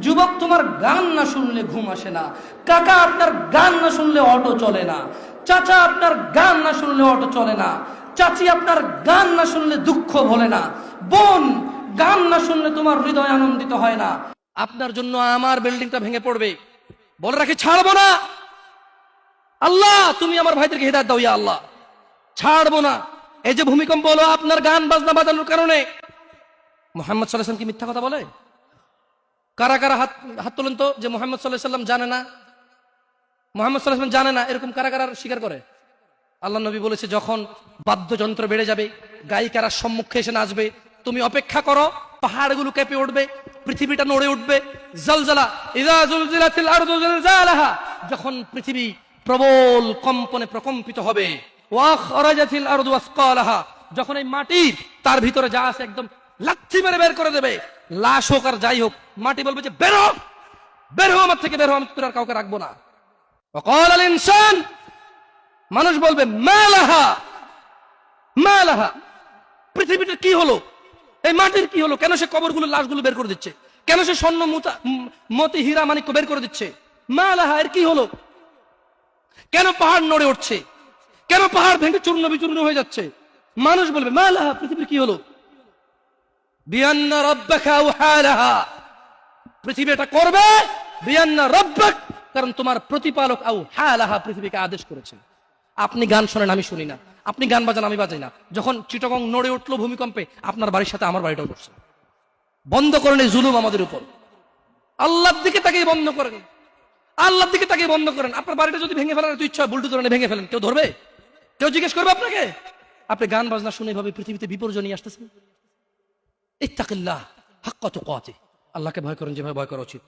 যুবক, তোমার গান না শুনলে ঘুম আসে না। কাকা, আপনার গান না শুনলে অটো চলে না। চাচা, আপনার গান না শুনলে অটো চলে না। চাচি, আপনার গান না শুনলে দুঃখ ভোলে না। বোন, গান না শুনলে তোমার হৃদয় আনন্দিত হয় না। আপনার জন্য আমার বিল্ডিংটা ভেঙে পড়বে, বলে রাখি ছাড়বো না। আল্লাহ, তুমি আমার ভাইদেরকে হিদায়াত দাও ইয়া আল্লাহ, ছাড়বো না। এই যে ভূমিকম্প হলো আপনার গান বাজনা বাজানোর কারণে। মুহাম্মদ সাল্লাল্লাহু আলাইহি ওয়াসাল্লাম কি মিথ্যা কথা বলে? কারা কারা হাত হাত তোলেন তো, যে মুহাম্মদ সাল্লাল্লাহু আলাইহি ওয়াসাল্লাম জানে না, মুহাম্মদ সাল্লাল্লাহু আলাইহি ওয়াসাল্লাম জানে না, এরকম কারা কারা স্বীকার করে? আল্লাহ নবী বলেছে, যখন বাদ্যযন্ত্র বেড়ে যাবে, গায়িকারা সম্মুখে এসে নাচবে, তুমি অপেক্ষা করো, পাহাড়গুলো কেঁপে উঠবে, পৃথিবীটা নড়ে উঠবে। জালজালা, ইযা জুলজিলাতিল আরদু জিলজালাহা, যখন পৃথিবী প্রবল কম্পনে প্রকম্পিত হবে। ওয়া আখরাজাতিল আরদু আসকালাহা, যখন এই মাটি তার ভিতরে যা আছে একদম লাথি মেরে বের করে দেবে, লাশ হোক আর যাই হোক, মাটি বলবে যে বের হও, বের হও আমার থেকে, বের হও, আমি তোর আর কাউকে রাখবো না। ওয়াকালাল ইনসান, মানুষ বলবে মালাহা মালাহা, পৃথিবীটা কি হলো, এই মাটির কি হলো, কেন সে কবরগুলো লাশগুলো বের করে দিচ্ছে, কেন সে স্বর্ণ মতি হীরা মানিক্য বের করে দিচ্ছে, মালাহা, এর কি হলো, কেন পাহাড় নড়ে উঠছে, কেন পাহাড় ভেঙে চূর্ণ বিচূর্ণ হয়ে যাচ্ছে। মানুষ বলবে মালাহা, পৃথিবীর কি হলো, বিআন্না রাব্বাকা আওহালাহা, পৃথিবী এটা করবে, বিআন্না রাব্বাক, কারণ তোমার প্রতিপালক আওহালাহা, পৃথিবীকে আদেশ করেছেন। আপনি গান শোনেন, আমি শুনি না, আপনি গান বাজান, আমি বাজাই না। যখন চিটাগং নড়ে উঠলো ভূমিকম্পে, আপনার বাড়ির সাথে আমার বাড়িটাও নড়ছে। বন্ধ করেন এই জুলুম আমাদের উপর। আল্লাহর দিকে তাকিয়ে বন্ধ করেন, আল্লাহর দিকে তাকিয়ে বন্ধ করেন। আপনার বাড়িটা যদি ভেঙে ফেলার তো ইচ্ছা, বুলডোজার এনে ভেঙে ফেলেন, কেউ ধরবে? কেউ জিজ্ঞেস করবে আপনাকে? আপনি গান বাজনা শুনে এভাবে পৃথিবীতে বিপর্যয় নিয়ে আসতেছেন। ইত্তাকিল্লাহ হাক্কা তুকাতিহ, আল্লাহকে ভয় করেন যেভাবে ভয় করা উচিত।